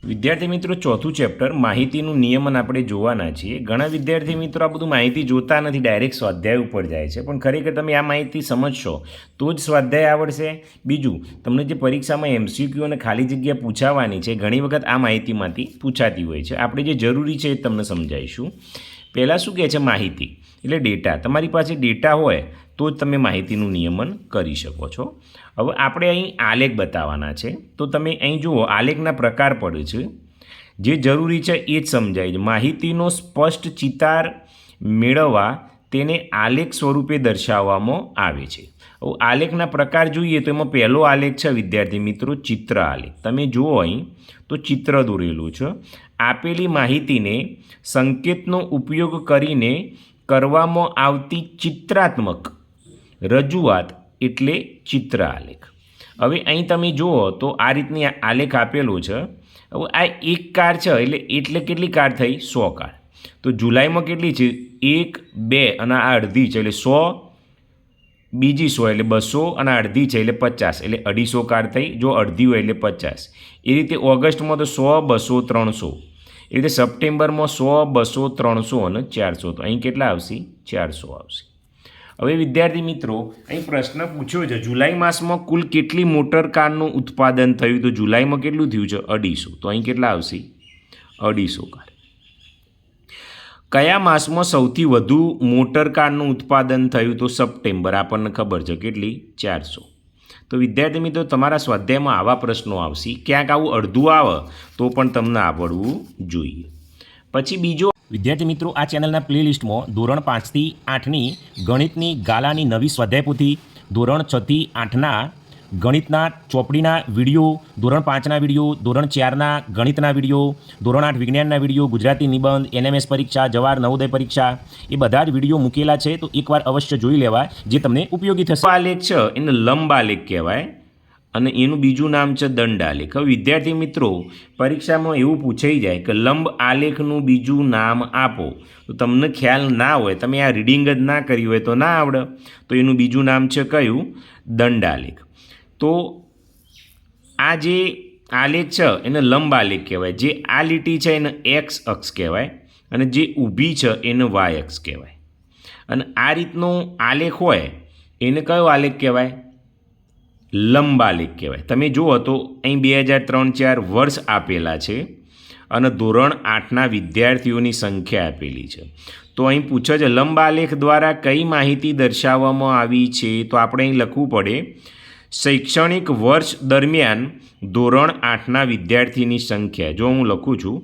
વિદ્યાર્થી મિત્રો ચોથું ચેપ્ટર માહિતીનું નિયમન આપણે જોવાના છીએ. ઘણા વિદ્યાર્થી મિત્રો આ બધું માહિતી જોતા નથી, ડાયરેક્ટ સ્વાધ્યાય ઉપર જાય છે, પણ ખરેખર તમે આ માહિતી સમજશો તો જ સ્વાધ્યાય આવડશે. બીજું, તમને જે પરીક્ષામાં એમસીક્યુ અને ખાલી જગ્યા પૂછાવાની છે, ઘણી વખત આ માહિતીમાંથી પૂછાતી હોય છે. આપણે જે જરૂરી છે એ તમને સમજાવીશું. પહેલાં શું કહે છે? માહિતી એટલે ડેટા. તમારી પાસે ડેટા હોય તો જ તમે માહિતીનું નિયમન કરી શકો છો. હવે આપણે અહીં આલેખ બતાવવાના છે, તો તમે અહીં જુઓ આલેખના પ્રકાર પડે છે. જે જરૂરી છે એ જ સમજાય છે. માહિતીનો સ્પષ્ટ ચિતાર મેળવવા તેને આલેખ સ્વરૂપે દર્શાવવામાં આવે છે. હવે આલેખના પ્રકાર જોઈએ તો એમાં પહેલો આલેખ છે વિદ્યાર્થી મિત્રો ચિત્ર આલેખ. તમે જુઓ અહીં તો ચિત્ર દોરેલું છે. આપેલી માહિતીને સંકેતનો ઉપયોગ કરીને કરવામાં આવતી ચિત્રાત્મક રજૂઆત એટલે ચિત્ર આલેખ. હવે અહીં તમે જુઓ તો આ રીતની આલેખ આપેલો છે. હવે આ એક કાર છે એટલે કેટલી કાર થઈ? 100 કાર. તો જુલાઈમાં કેટલી છે? 1, 2 અને આ અડધી છે એટલે 100, બીજી 100 એટલે 200 અને અડધી છે એટલે 50 એટલે 250 કાર થઈ. જો અડધી હોય એટલે 50. એ રીતે ઓગસ્ટમાં તો 100, 200, 300. એ રીતે સપ્ટેમ્બરમાં 100, 200, 300 અને 400. તો અહીં કેટલા આવશે? 400 આવશે. હવે વિદ્યાર્થી મિત્રો અહીં પ્રશ્ન પૂછ્યો છે જુલાઈ માસમાં કુલ કેટલી મોટર કારનું ઉત્પાદન થયું? તો જુલાઈમાં કેટલું થયું છે? 250. તો અહીં કેટલા આવશે? 250 કાર. કયા માસમાં સૌથી વધુ મોટર કારનું ઉત્પાદન થયું? તો સપ્ટેમ્બર. આપણને ખબર છે કેટલી? 400. તો વિદ્યાર્થી મિત્રો તમારા સ્વાધ્યાયમાં આવા પ્રશ્નો આવશે. ક્યાંક આવું અડધું આવે તો પણ તમને આવડવું જોઈએ. પછી બીજો વિદ્યાર્થી મિત્રો આ ચેનલના પ્લેલિસ્ટમાં ધોરણ 5 થી 8ની ગણિતની ગાલાની નવી સ્વાધ્યાય પોથી, ધોરણ 6 થી 8ના ગણિતના ચોપડીના વિડીયો, ધોરણ 5ના વિડીયો, ધોરણ 4ના ગણિતના વિડીયો, ધોરણ 8 વિજ્ઞાનના વિડીયો, ગુજરાતી નિબંધ, એનએમએસ પરીક્ષા, જવાહર નવોદય પરીક્ષા, એ બધા જ વિડીયો મૂકેલા છે. તો એકવાર અવશ્ય જોઈ લેવા, જે તમને ઉપયોગી થશે. આલેખ છે એને લંબ આલેખ કહેવાય અને એનું બીજું નામ છે દંડ આલેખ. હવે વિદ્યાર્થી મિત્રો પરીક્ષામાં એવું પૂછાઈ જાય કે લંબ આલેખનું બીજું નામ આપો, તો તમને ખ્યાલ ના હોય, તમે આ રીડિંગ જ ના કરી હોય તો ના આવડે. તો એનું બીજું નામ છે કયું? દંડ આલેખ. તો આ જે આલેખ છે એને લંબ આલેખ કહેવાય. જે આ લીટી છે એને એક્સ અક્ષ કહેવાય અને જે ઊભી છે એને વાય અક્ષ કહેવાય. અને આ રીતનો આલેખ હોય એને કયો આલેખ કહેવાય? લંબાલેખ કહેવાય. તમે જુઓ તો અહીં 2003-4 વર્ષ આપેલા છે અને ધોરણ 8ના વિદ્યાર્થીઓની સંખ્યા આપેલી છે. તો અહીં પૂછે છે લંબાલેખ દ્વારા કઈ માહિતી દર્શાવવામાં આવી છે? તો આપણે અહીં લખવું પડે શૈક્ષણિક વર્ષ દરમિયાન ધોરણ 8ના વિદ્યાર્થીની સંખ્યા. જો હું લખું છું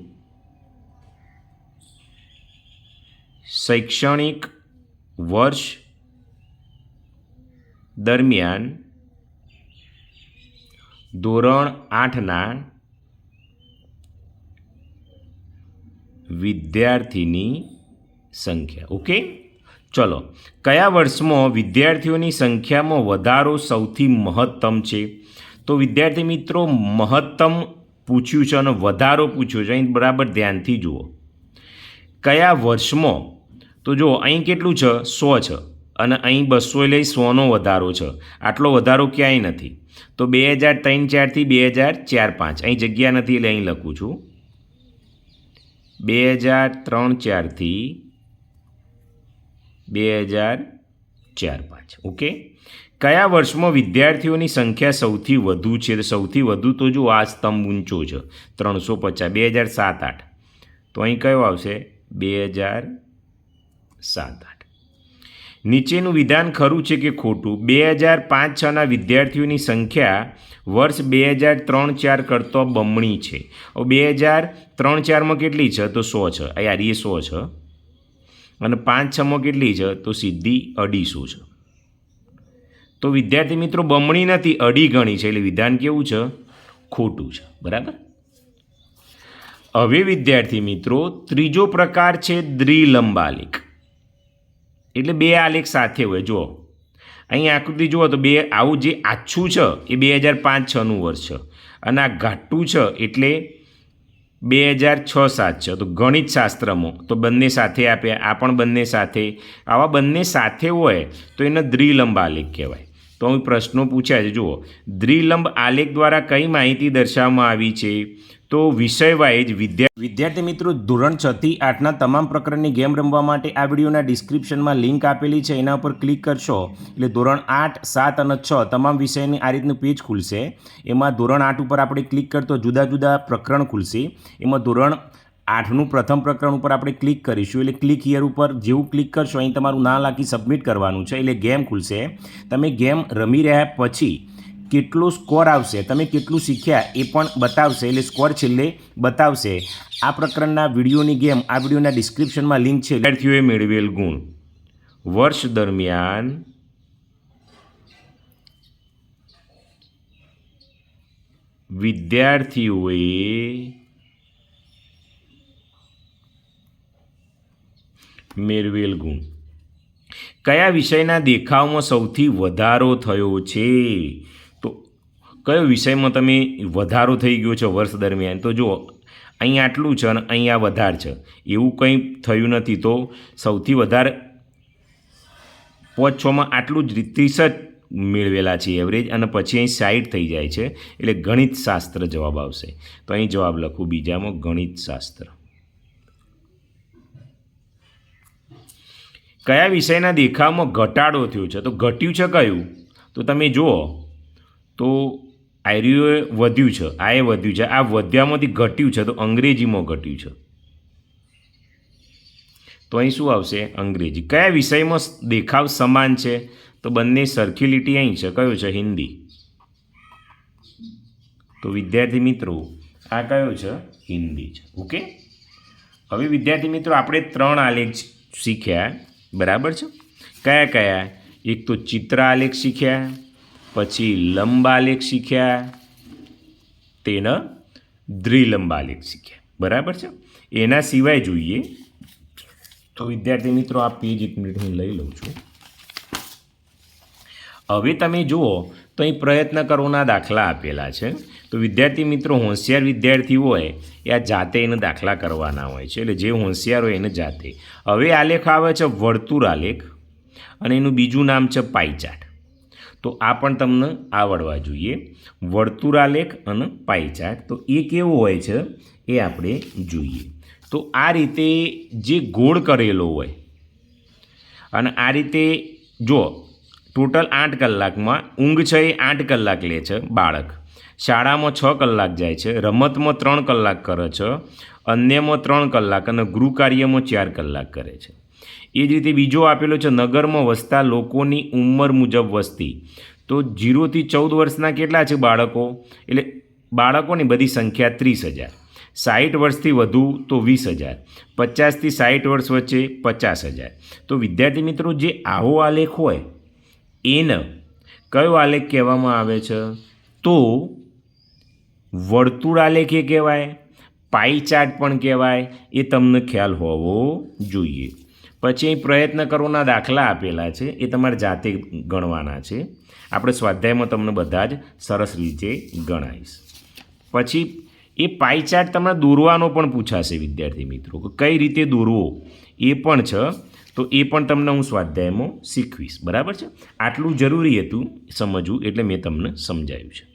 શૈક્ષણિક વર્ષ દરમિયાન ધોરણ 8ના વિદ્યાર્થીની સંખ્યા. ઓકે, ચલો. કયા વર્ષમાં વિદ્યાર્થીઓની સંખ્યામાં વધારો સૌથી મહત્તમ છે? તો વિદ્યાર્થી મિત્રો મહત્તમ પૂછ્યું છે અને વધારો પૂછ્યો છે. અહીં બરાબર ધ્યાનથી જુઓ. કયા વર્ષમાં? તો જુઓ અહીં કેટલું છે? 100 છે અને અહીં 200 એટલે 100નો વધારો છે. આટલો વધારો ક્યાંય નથી. તો 2003-4 થી 2004-5 અહીં જગ્યા નથી એટલે અહીં લખું છું 2003-4 થી 2004-5. ઓકે. કયા વર્ષમાં વિદ્યાર્થીઓની સંખ્યા સૌથી વધુ છે? તો સૌથી વધુ તો જો આ સ્તંભ ઊંચો છે 350. 2007-8 તો અહીં કયો આવશે? 2007-8. નીચેનું વિધાન ખરું છે કે ખોટું? 2005-6ના વિદ્યાર્થીઓની સંખ્યા વર્ષ 2003-4 કરતાં બમણી છે. હવે 2003-4માં કેટલી છે? તો 100 છે. યાર એ 100 છે અને 5-6માં કેટલી છે? તો સીધી 250 છે. તો વિદ્યાર્થી મિત્રો બમણી નથી, અઢી ગણી છે એટલે વિધાન કેવું છે? ખોટું છે. બરાબર. હવે વિદ્યાર્થી મિત્રો ત્રીજો પ્રકાર છે દ્વિલંબ આલેખ. એટલે બે આલેખ સાથે હોય. જુઓ અહીં આકૃતિ જુઓ તો બે આવું જે આછું છે એ 2005-6નું વર્ષ છે અને આ ઘાટું છે એટલે 2006-7 છે. તો ગણિત શાસ્ત્રમાં તો બંને સાથે આપ્યા, આ પણ બંને સાથે. આવા બંને સાથે હોય તો એને દ્વિલંબ આલેખ કહેવાય. તો અહીં પ્રશ્નો પૂછ્યા છે. જુઓ, દ્વિલંબ આલેખ દ્વારા કઈ માહિતી દર્શાવવામાં આવી છે? તો વિષય વાઇઝ વિદ્યાર્થી મિત્રો, ધોરણ 6 થી 8ના તમામ પ્રકરણની ગેમ રમવા માટે આ વિડીયોના ડિસ્ક્રિપ્શનમાં લિંક આપેલી છે, એના ઉપર ક્લિક કરશો એટલે ધોરણ 8, 7 અને 6 તમામ વિષયની આ રીતનું પેજ ખુલશે. એમાં ધોરણ 8 ઉપર આપણે ક્લિક કરતો જુદા જુદા પ્રકરણ ખુલશે. એમાં ધોરણ 8નું પ્રથમ પ્રકરણ ઉપર આપણે ક્લિક કરીશું એટલે ક્લિક હિયર ઉપર જેવું ક્લિક કરશો અહીં તમારું નામ લખી સબમિટ કરવાનું છે એટલે ગેમ ખુલશે. તમે ગેમ રમી રહ્યા પછી કેટલો સ્કોર આવશે, તમે કેટલું શીખ્યા એ પણ બતાવશે, એટલે સ્કોર છેલ્લે બતાવશે. આ પ્રકરણના વિડીયોની ગેમ આ વિડીયોના ડિસ્ક્રિપ્શનમાં લિંક છે. વિદ્યાર્થીઓએ મેળવેલ ગુણ વર્ષ દરમિયાન વિદ્યાર્થીઓએ મેળવેલ ગુણ કયા વિષયના દેખાવમાં સૌથી વધારો થયો છે? તો કયો વિષયમાં તમે વધારો થઈ ગયો છે વર્ષ દરમિયાન? તો જુઓ, અહીં આટલું છે અને અહીં આ વધારે છે, એવું કંઈ થયું નથી. તો સૌથી વધારે 5-6માં આટલું જ 30 મેળવેલા છે એવરેજ, અને પછી અહીં 60 થઈ જાય છે એટલે ગણિત શાસ્ત્ર જવાબ આવશે. તો અહીં જવાબ લખું બીજામાં ગણિત શાસ્ત્ર. કયા વિષયના દેખાવમાં ઘટાડો થયો છે? તો ઘટ્યું છે કયું? તો તમે જુઓ તો આર્યુએ વધ્યું છે, આ એ વધ્યું છે, આ વધ્યામાંથી ઘટ્યું છે તો અંગ્રેજીમાં ઘટ્યું છે. તો અહીં શું આવશે? અંગ્રેજી. કયા વિષયમાં દેખાવ સમાન છે? તો બંને સરખી લીટી અહીં છે, કયો છે? હિન્દી. તો વિદ્યાર્થી મિત્રો આ કયો છે? હિન્દી છે. ઓકે. હવે વિદ્યાર્થી મિત્રો આપણે 3 આલેખ શીખ્યા, બરાબર છે? કયા કયા? એક તો ચિત્ર આલેખ શીખ્યા, પછી લંબ આલેખ શીખ્યા, તેના દ્વિલંબ આલેખ શીખ્યા, બરાબર છે? એના સિવાય જોઈએ તો વિદ્યાર્થી મિત્રો આ પેજ 1 મિનિટ હું લઈ લઉં છું. હવે તમે જુઓ તો અહીં પ્રયત્ન કરોના દાખલા આપેલા છે. તો વિદ્યાર્થી મિત્રો હોશિયાર વિદ્યાર્થી હોય એ આ જાતે એને દાખલા કરવાના હોય છે, એટલે જે હોશિયાર હોય એને જાતે. હવે આલેખ આવે છે વર્તુળ આલેખ અને એનું બીજું નામ છે પાઈ ચાર્ટ. તો આ પણ તમને આવડવા જોઈએ, વર્તુળ આલેખ અને પાઈ ચાર્ટ. તો એ કેવો હોય છે એ આપણે જોઈએ. તો આ રીતે જે ગોળ કરેલો હોય અને આ રીતે જો ટોટલ 8 કલાકમાં ઊંઘ છે એ 8 કલાક લે છે બાળક, શાળામાં 6 કલાક જાય છે, રમતમાં 3 કલાક કરે છે, અન્યમાં 3 કલાક અને ગૃહ કાર્યમાં 4 કલાક કરે છે. એ જ રીતે બીજો આપેલો છે નગરમાં વસતા લોકોની ઉંમર મુજબ વસ્તી. તો 0 થી 14 વર્ષના કેટલા છે બાળકો? એટલે બાળકોની બધી સંખ્યા 30,000. 60 વર્ષથી વધુ તો 20,000. 50 થી 60 વર્ષ વચ્ચે 50,000. તો વિદ્યાર્થી મિત્રો જે આવો આલેખ હોય એને કયો આલેખ કહેવામાં આવે છે? તો વર્તુળ આલેખ એ કહેવાય, પાઈ ચાર્ટ પણ કહેવાય. એ તમને ખ્યાલ હોવો જોઈએ. પછી અહીં પ્રયત્ન કરોના દાખલા આપેલા છે, એ તમારે જાતે ગણવાના છે. આપણે સ્વાધ્યાયમાં તમને બધા જ સરસ રીતે ગણાવીશ. પછી એ પાઈ ચાર્ટ તમને દોરવાનો પણ પૂછાશે વિદ્યાર્થી મિત્રો, કે કઈ રીતે દોરવો એ પણ છે. તો એ પણ તમને હું સ્વાધ્યાયમાં શીખવીશ, બરાબર છે? આટલું જરૂરી હતું સમજવું એટલે મેં તમને સમજાવ્યું છે.